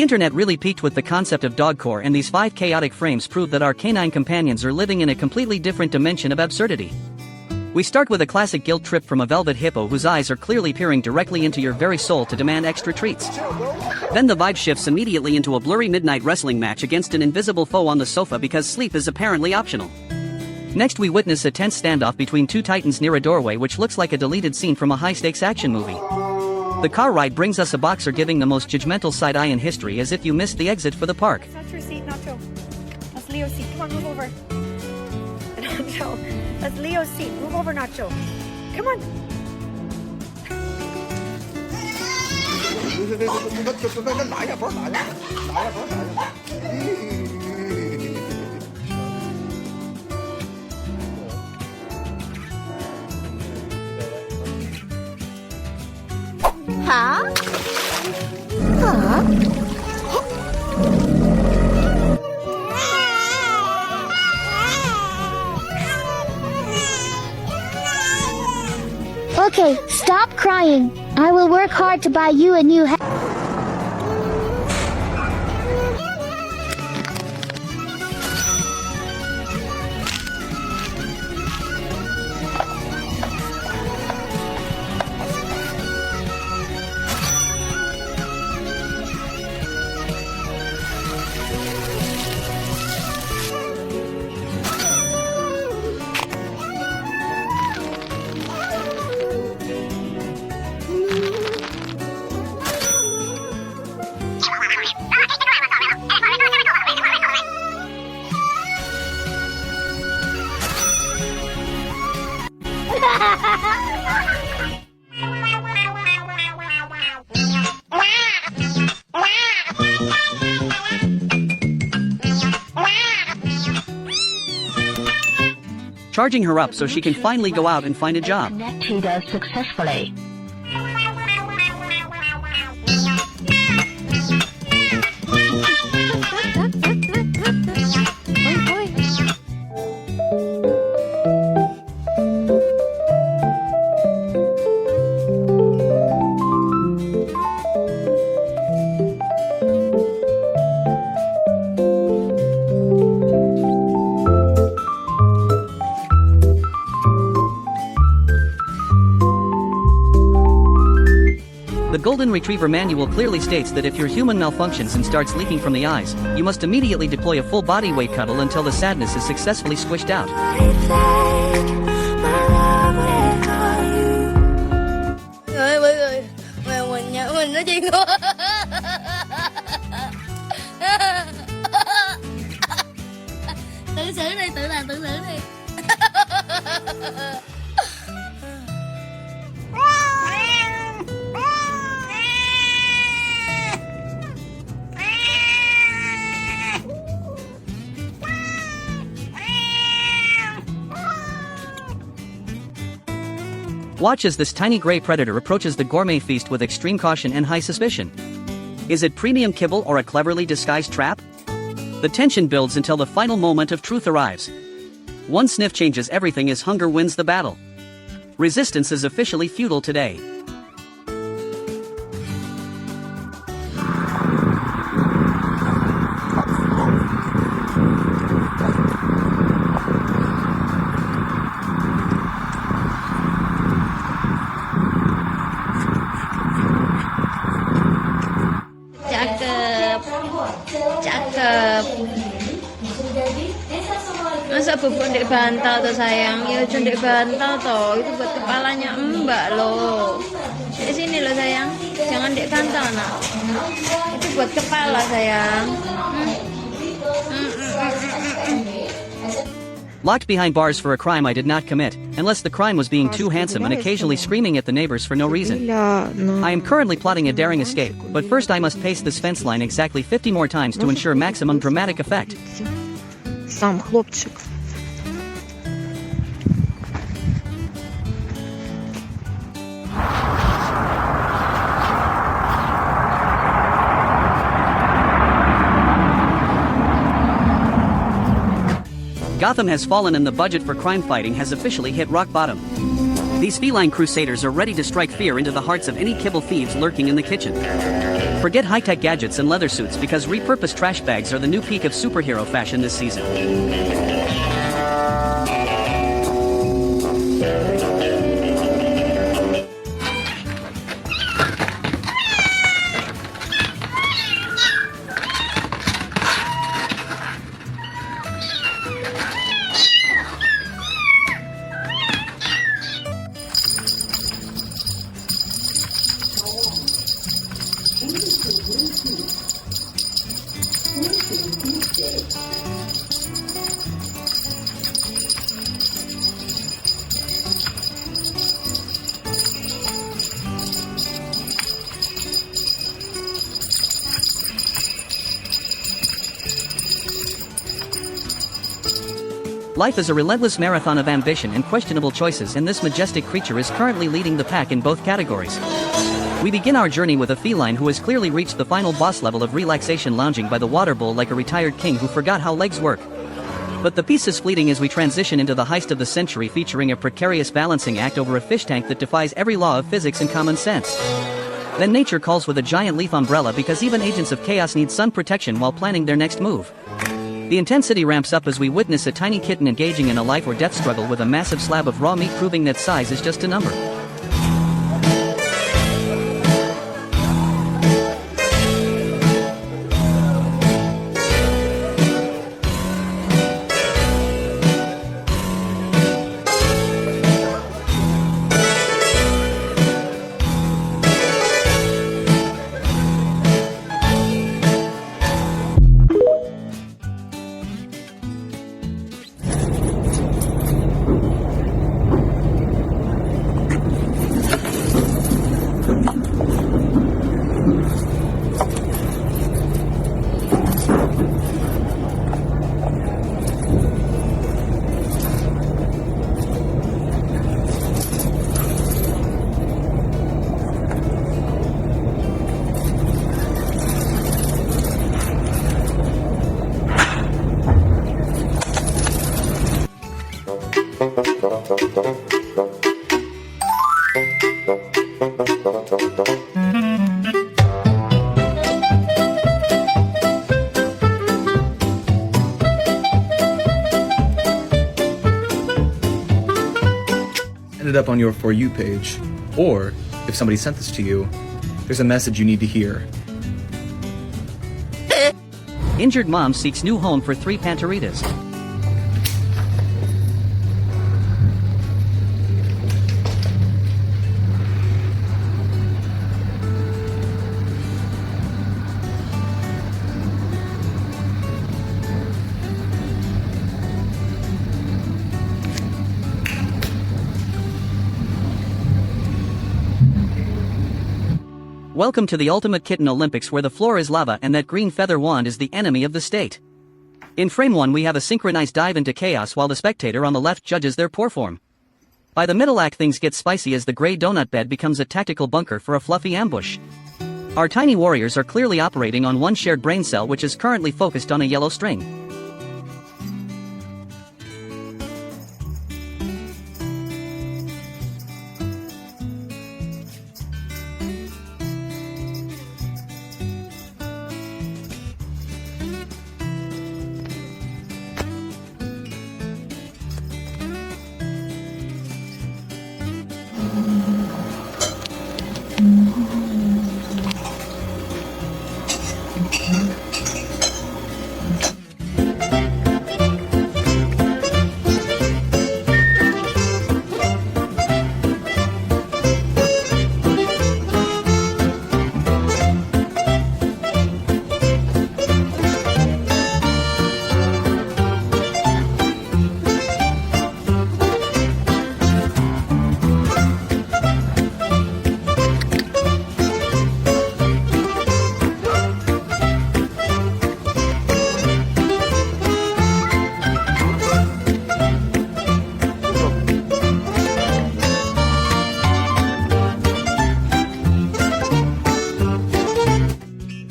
The internet really peaked with the concept of dogcore, and these 5 chaotic frames prove that our canine companions are living in a completely different dimension of absurdity. We start with a classic guilt trip from a velvet hippo whose eyes are clearly peering directly into your very soul to demand extra treats. Then the vibe shifts immediately into a blurry midnight wrestling match against an invisible foe on the sofa because sleep is apparently optional. Next we witness a tense standoff between 2 titans near a doorway which looks like a deleted scene from a high-stakes action movie. The car ride brings us a boxer giving the most judgmental side eye in history as if you missed the exit for the park. That's not your seat, Nacho. That's Leo's seat. Come on, move over. Nacho, that's Leo's seat. Move over, Nacho. Come on. Huh? Huh? Okay, stop crying. I will work hard to buy you a new hat. Charging her up so she can finally go out and find a job. Connected successfully. The Golden Retriever manual clearly states that if your human malfunctions and starts leaking from the eyes, you must immediately deploy a full body weight cuddle until the sadness is successfully squished out. Tự xử đi, tự làm tự xử đi. Watch as this tiny gray predator approaches the gourmet feast with extreme caution and high suspicion. Is it premium kibble or a cleverly disguised trap? The tension builds until the final moment of truth arrives. One sniff changes everything as hunger wins the battle. Resistance is officially futile today. Cakep. Masa bubuk ndek bantal tuh sayang? Ya aja ndek bantal toh, itu buat kepalanya Mbak loh. Di sini loh sayang, jangan ndek bantal nak. Itu buat kepala sayang. Locked behind bars for a crime I did not commit, unless the crime was being too handsome and occasionally screaming at the neighbors for no reason. I am currently plotting a daring escape, but first I must pace this fence line exactly 50 more times to ensure maximum dramatic effect. Сам хлопчик. Gotham has fallen and the budget for crime fighting has officially hit rock bottom. These feline crusaders are ready to strike fear into the hearts of any kibble thieves lurking in the kitchen. Forget high-tech gadgets and leather suits because repurposed trash bags are the new peak of superhero fashion this season. Life is a relentless marathon of ambition and questionable choices, and this majestic creature is currently leading the pack in both categories. We begin our journey with a feline who has clearly reached the final boss level of relaxation, lounging by the water bowl like a retired king who forgot how legs work. But the piece is fleeting as we transition into the heist of the century, featuring a precarious balancing act over a fish tank that defies every law of physics and common sense. Then nature calls with a giant leaf umbrella because even agents of chaos need sun protection while planning their next move. The intensity ramps up as we witness a tiny kitten engaging in a life or death struggle with a massive slab of raw meat, proving that size is just a number. Ended up on your For You page, or if somebody sent this to you, there's a message you need to hear. Injured mom seeks new home for 3 Panteritas. Welcome to the Ultimate Kitten Olympics, where the floor is lava and that green feather wand is the enemy of the state. In frame 1 we have a synchronized dive into chaos while the spectator on the left judges their poor form. By the middle act things get spicy as the gray donut bed becomes a tactical bunker for a fluffy ambush. Our tiny warriors are clearly operating on one shared brain cell, which is currently focused on a yellow string.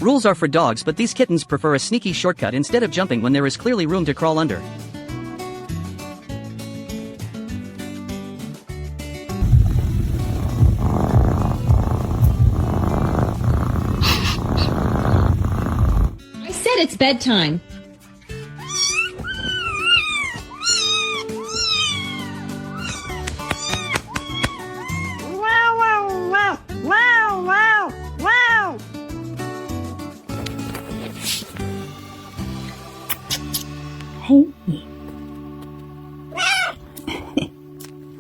Rules are for dogs, but these kittens prefer a sneaky shortcut instead of jumping when there is clearly room to crawl under. bedtime. Wow, wow, wow, wow, wow, wow. Hey.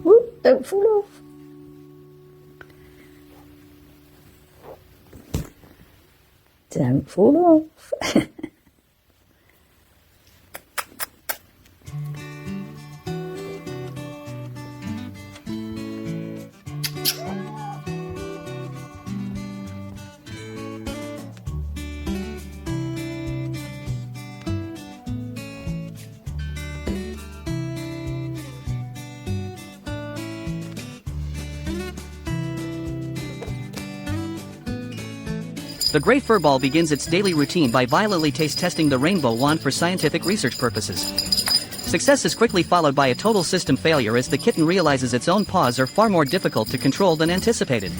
Whoop, don't fall off. Don't fall off. The gray furball begins its daily routine by violently taste testing the rainbow wand for scientific research purposes. Success is quickly followed by a total system failure as the kitten realizes its own paws are far more difficult to control than anticipated.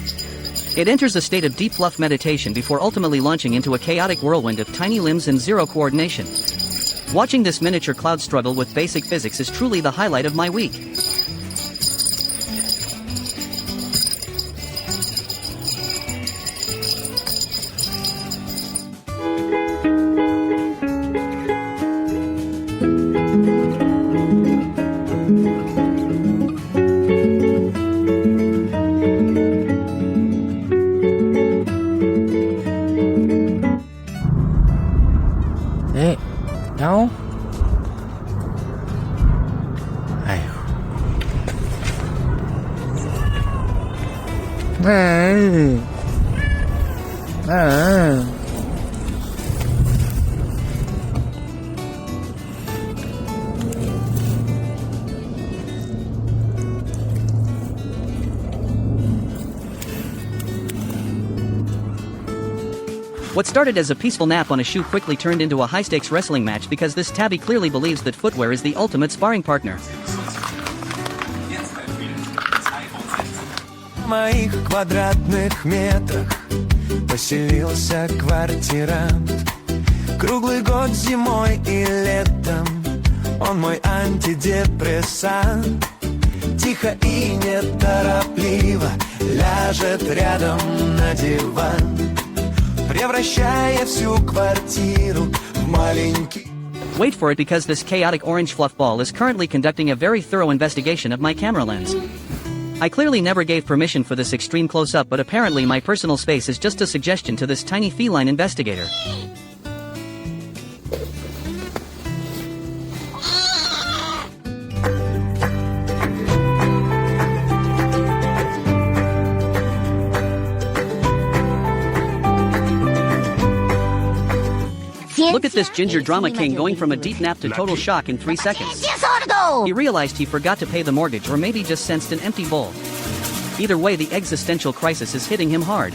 It enters a state of deep fluff meditation before ultimately launching into a chaotic whirlwind of tiny limbs and zero coordination. Watching this miniature cloud struggle with basic physics is truly the highlight of my week. Ê, đâu? Ai. What started as a peaceful nap on a shoe quickly turned into a high-stakes wrestling match because this tabby clearly believes that footwear is the ultimate sparring partner. В моих квадратных метрах поселился квартирант. Круглый год зимой и летом он мой антидепрессант. Тихо и неторопливо ляжет рядом на диван, превращая всю квартиру в маленький. Wait for it, because this chaotic orange fluff ball is currently conducting a very thorough investigation of my camera lens. I clearly never gave permission for this extreme close-up, but apparently my personal space is just a suggestion to this tiny feline investigator. Look at this ginger drama king going from a deep nap to total shock in 3 seconds. He realized he forgot to pay the mortgage, or maybe just sensed an empty bowl. Either way, the existential crisis is hitting him hard.